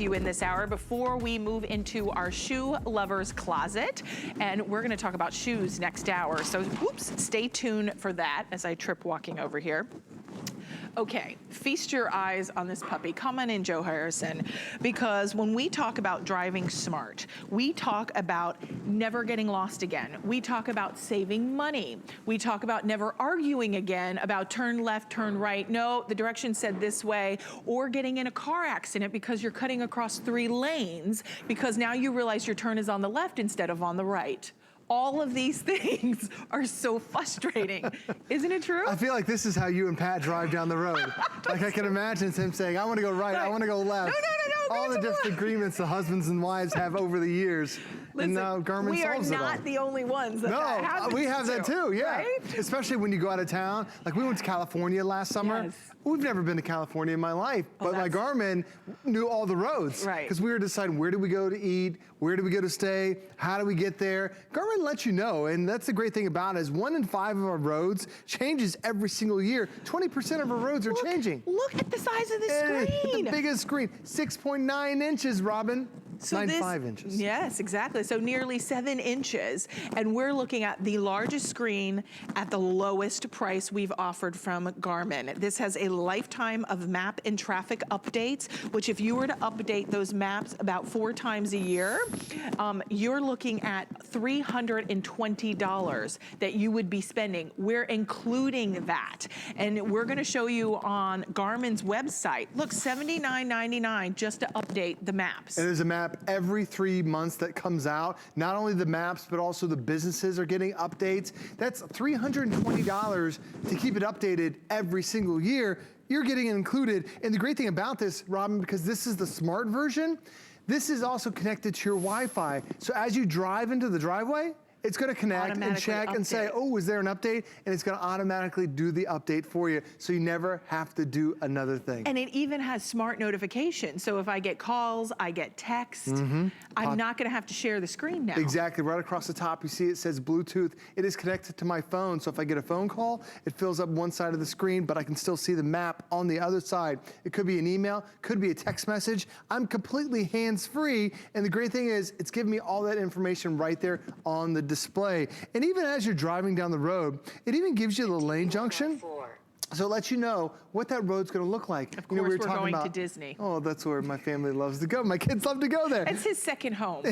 You in this hour before we move into our shoe lovers closet, and we're going to talk about shoes next hour. So stay tuned for that as I trip walking over here. Okay, feast your eyes on this puppy. Come on in, Joe Harrison, because when we talk about driving smart, we talk about never getting lost again. We talk about saving money. We talk about never arguing again about turn left, turn right. No, the direction said this way, or getting in a car accident because you're cutting across 3 lanes because now you realize your turn is on the left instead of on the right. All of these things are so frustrating. Isn't it true? I feel like this is how you and Pat drive down the road. Like I can imagine him saying, I want to go right, I want to go left. No. All the different agreements the husbands and wives have over the years. Listen, and now Garmin we are solves it all. not the only ones that happens we have that too, yeah. Right? Especially when you go out of town. Like we went to California last summer. Yes. We've never been to California in my life, but my Garmin knew all the roads. Right. Because we were deciding where do we go to eat, where do we go to stay, how do we get there. Garmin lets you know, and that's the great thing about it is 1 in 5 of our roads changes every single year. 20% of our roads are changing. Look at the size of this screen. The biggest screen, 6.9 inches, Robin. So 9.5 inches. Yes, exactly. So nearly 7 inches. And we're looking at the largest screen at the lowest price we've offered from Garmin. This has a lifetime of map and traffic updates, which if you were to update those maps about 4 times a year, you're looking at $320 that you would be spending. We're including that. And we're gonna show you on Garmin's website. Look, $79.99 just to update the maps. And there's a map every 3 months that comes out. Not only the maps, but also the businesses are getting updates. That's $320 to keep it updated every single year. You're getting it included. And the great thing about this, Robin, because this is the smart version, this is also connected to your Wi-Fi. So as you drive into the driveway, it's gonna connect and check and say, oh, is there an update? And it's gonna automatically do the update for you, so you never have to do another thing. And it even has smart notifications. So if I get calls, I get text, I'm not gonna have to share the screen now. Exactly, right across the top, you see it says Bluetooth. It is connected to my phone, so if I get a phone call, it fills up one side of the screen, but I can still see the map on the other side. It could be an email, could be a text message. I'm completely hands-free, and the great thing is, it's giving me all that information right there on the display. And even as you're driving down the road, it even gives you the lane junction. So it lets you know what that road's gonna look like. Of course, we're going to Disney. Oh, that's where my family loves to go. My kids love to go there. It's his second home.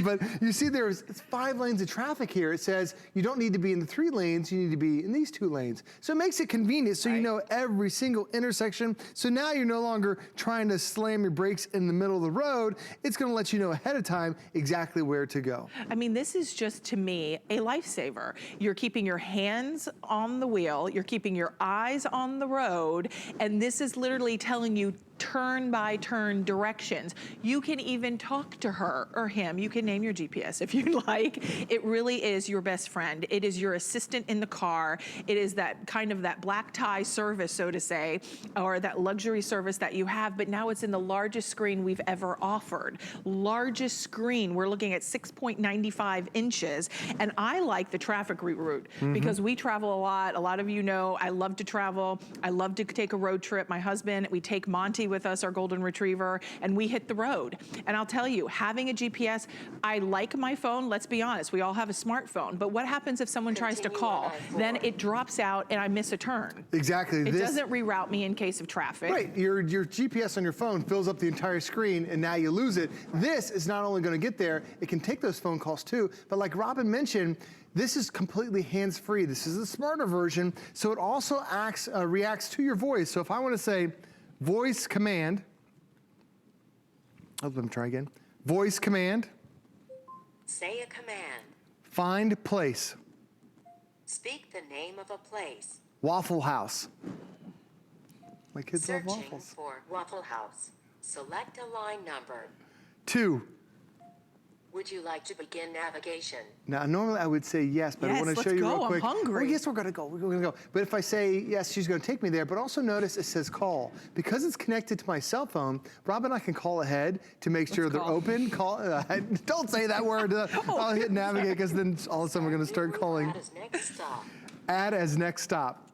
But you see it's 5 lanes of traffic here. It says you don't need to be in the 3 lanes, you need to be in these 2 lanes. So it makes it convenient so you know every single intersection. So now you're no longer trying to slam your brakes in the middle of the road. It's gonna let you know ahead of time exactly where to go. I mean, this is just, to me, a lifesaver. You're keeping your hands on the wheel, you're keeping your eyes on the road, and this is literally telling you turn by turn directions. You can even talk to her or him. You can name your GPS if you'd like. It really is your best friend. It is your assistant in the car. It is that kind of that black tie service, so to say, or that luxury service that you have, but now it's in the largest screen we've ever offered. Largest screen, we're looking at 6.95 inches, and I like the traffic reroute because we travel a lot. A lot of you know I love to travel. I love to take a road trip. My husband, we take Monty with us, our golden retriever, and we hit the road. And I'll tell you, having a GPS, I like my phone, let's be honest, we all have a smartphone, but what happens if someone tries to call? Then it drops out and I miss a turn. Exactly. It doesn't reroute me in case of traffic. Right, your GPS on your phone fills up the entire screen and now you lose it. This is not only gonna get there, it can take those phone calls too, but like Robin mentioned, this is completely hands-free. This is the smarter version, so it also reacts to your voice. So if I wanna say, voice command, let me try again. Voice command. Say a command. Find place. Speak the name of a place. Waffle House. My kids love Searching waffles. for Waffle House. Select a line number. 2. Would you like to begin navigation? Now, normally I would say yes, but I want to show you real quick. I'm hungry. Oh, yes, we're gonna go, we're gonna go. But if I say yes, she's gonna take me there, but also notice it says call. Because it's connected to my cell phone, Rob and I can call ahead to make sure they're open. Don't say that word. I'll hit navigate, because then all of a sudden we're gonna start calling. Add as next stop. Add as next stop.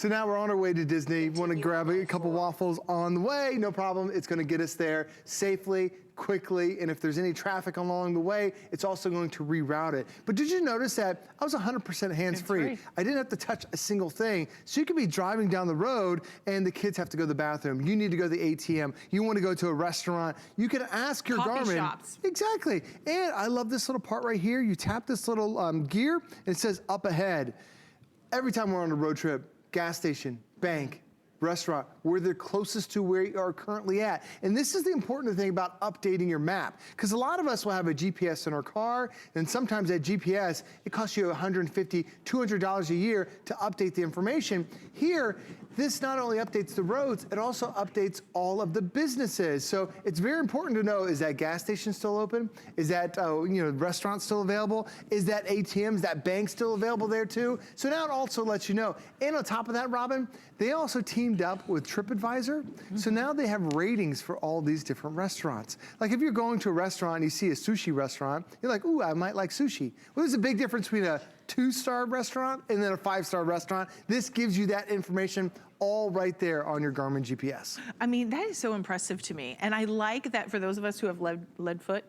So now we're on our way to Disney. Want to grab a couple waffles on the way? No problem. It's going to get us there safely, quickly, and if there's any traffic along the way, it's also going to reroute it. But did you notice that I was 100% hands-free? I didn't have to touch a single thing. So you could be driving down the road and the kids have to go to the bathroom. You need to go to the ATM. You want to go to a restaurant. You can ask your Coffee Garmin. shops. Exactly. And I love this little part right here. You tap this little gear and it says up ahead. Every time we're on a road trip, gas station, bank, restaurant, where they're closest to where you are currently at. And this is the important thing about updating your map, because a lot of us will have a GPS in our car, and sometimes that GPS, it costs you $150, $200 a year to update the information. Here, this not only updates the roads, it also updates all of the businesses. So it's very important to know, is that gas station still open? Is that restaurant still available? Is that ATM, is that bank still available there too? So now it also lets you know. And on top of that, Robin, they also teamed up with TripAdvisor. So now they have ratings for all these different restaurants. Like if you're going to a restaurant and you see a sushi restaurant, you're like, ooh, I might like sushi. Well, there's a big difference between a 2-star restaurant and then a 5-star restaurant. This gives you that information all right there on your Garmin GPS. I mean, that is so impressive to me. And I like that for those of us who have lead foot,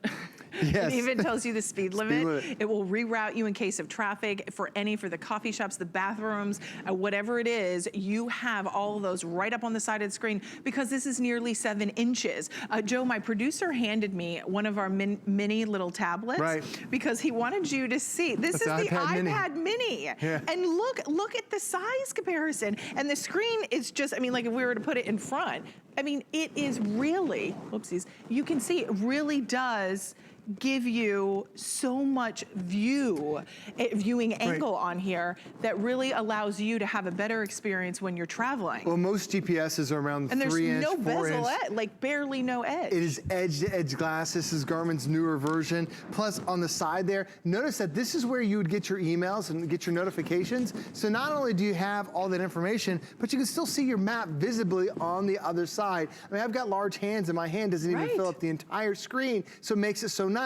Yes. it even tells you the speed limit. It will reroute you in case of traffic for the coffee shops, the bathrooms, whatever it is. You have all of those right up on the side of the screen because this is nearly 7 inches. Joe, my producer handed me one of our mini little tablets because he wanted you to see. This is the iPad Mini. Yeah. And look at the size comparison. And the screen is just, I mean, like if we were to put it in front, I mean, it is really, whoopsies, you can see it really does give you so much viewing angle on here that really allows you to have a better experience when you're traveling. Well, most GPSs are around 3 inch, 4 inch. And there's no bezel edge, like barely no edge. It is edge-to-edge glass. This is Garmin's newer version. Plus, on the side there, notice that this is where you would get your emails and get your notifications. So not only do you have all that information, but you can still see your map visibly on the other side. I mean, I've got large hands and my hand doesn't even fill up the entire screen, so it makes it so nice.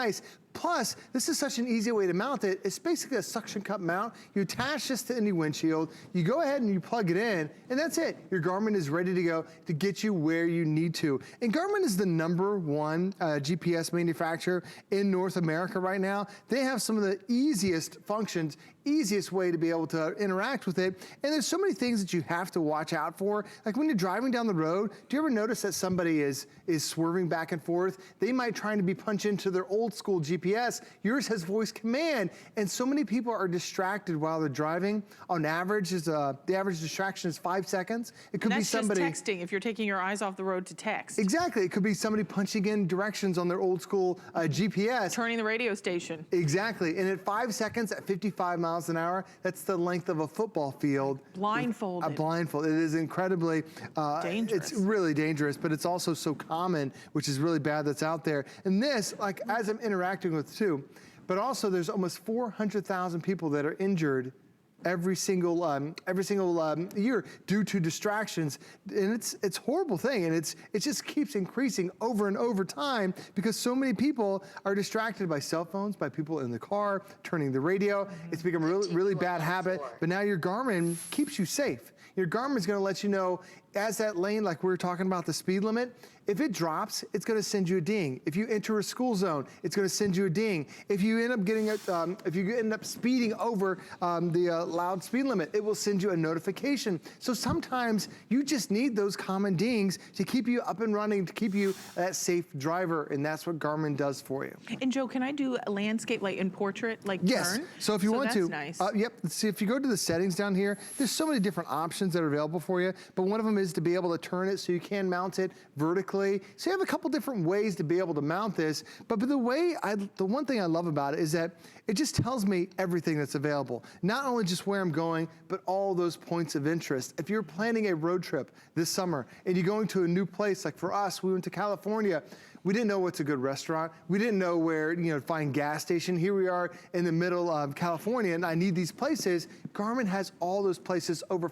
Plus, this is such an easy way to mount it. It's basically a suction cup mount. You attach this to any windshield, you go ahead and you plug it in, and that's it. Your Garmin is ready to go to get you where you need to. And Garmin is the #1 GPS manufacturer in North America right now. They have some of the easiest functions, easiest way to be able to interact with it. And there's so many things that you have to watch out for. Like when you're driving down the road, do you ever notice that somebody is swerving back and forth? They might try to be punched into their old school GPS. Yours has voice command. And so many people are distracted while they're driving. On average, the average distraction is 5 seconds. It could be somebody just texting if you're taking your eyes off the road to text. Exactly. It could be somebody punching in directions on their old school GPS. Turning the radio station. Exactly. And at 5 seconds at 55 miles an hour, that's the length of a football field. Blindfolded. A blindfold. It is incredibly dangerous. It's really dangerous, but it's also so common, which is really bad that's out there. And this, like as I'm interacting with too, but also there's almost 400,000 people that are injured every single year due to distractions, and it's a horrible thing, and it just keeps increasing over and over time because so many people are distracted by cell phones, by people in the car, turning the radio. It's become a really bad habit, but now your Garmin keeps you safe. Your Garmin's gonna let you know as that lane, like we were talking about the speed limit, if it drops, it's gonna send you a ding. If you enter a school zone, it's gonna send you a ding. If you end up if you end up speeding over the loud speed limit, it will send you a notification. So sometimes you just need those common dings to keep you up and running, to keep you that safe driver, and that's what Garmin does for you. And Joe, can I do a landscape, like in portrait, like yes. turn? So if you want to, nice. Yep. See, if you go to the settings down here, there's so many different options that are available for you, but one of them is to be able to turn it so you can mount it vertically. So you have a couple different ways to be able to mount this, but the one thing I love about it is that it just tells me everything that's available. Not only just where I'm going, but all those points of interest. If you're planning a road trip this summer and you're going to a new place, like for us, we went to California, we didn't know what's a good restaurant. We didn't know where to find gas station. Here we are in the middle of California, and I need these places. Garmin has all those places, over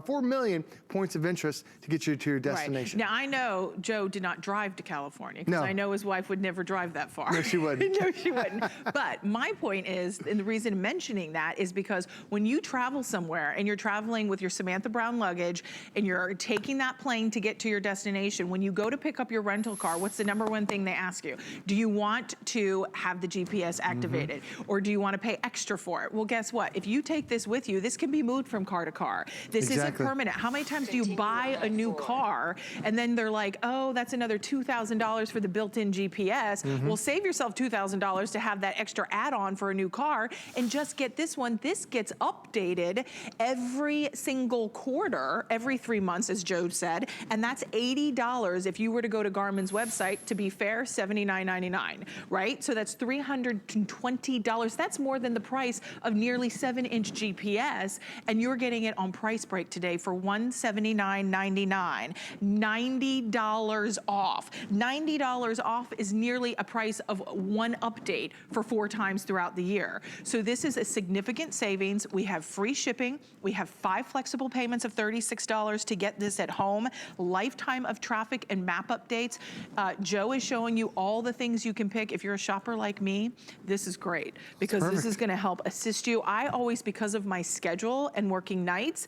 4 million points of interest to get you to your destination. Right. Now, I know Joe did not drive to California, because No. I know his wife would never drive that far. No, she wouldn't. No, she wouldn't. But my point is, and the reason mentioning that is because when you travel somewhere and you're traveling with your Samantha Brown luggage and you're taking that plane to get to your destination, when you go to pick up your rental car, what's the number one thing they ask you? Do you want to have the GPS activated? Or do you want to pay extra for it? Well, guess what? If you take this with you, this can be moved from car to car. This isn't permanent. How many times do you buy a new car and then they're like, oh, that's another $2,000 for the built-in GPS. Well, save yourself $2,000 to have that extra add-on for a new car, and just get this one. This gets updated every single quarter, every 3 months, as Joe said, and that's $80 if you were to go to Garmin's website. To be fair, $79.99, right? So that's $320. That's more than the price of nearly 7-inch GPS, and you're getting it on Price Break today for $179.99. $90 off. $90 off is nearly a price of one update for 4 times throughout the year. So this is a significant savings. We have free shipping. We have 5 flexible payments of $36 to get this at home. Lifetime of traffic and map updates. Joe is showing you all the things you can pick. If you're a shopper like me, this is great, because this is going to help assist you. I always, because of my schedule and working nights,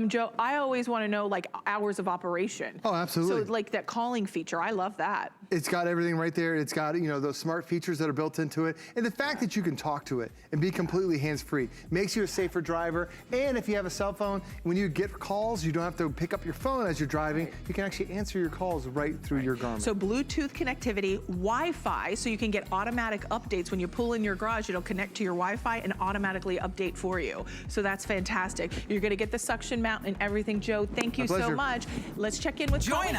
Joe, I always want to know like hours of operation. Oh, absolutely. So like that calling feature, I love that. It's got everything right there. It's got, you know, those smart features that are built into it. And the fact that you can talk to it and be completely hands-free makes you a safer driver. And if you have a cell phone, when you get calls, you don't have to pick up your phone as you're driving. You can actually answer your calls right through your Garmin. So Bluetooth connectivity, Wi-Fi, so you can get automatic updates. When you pull in your garage, it'll connect to your Wi-Fi and automatically update for you. So that's fantastic. You're gonna get the suction mount and everything. Joe, thank you so much. Let's check in with Join us.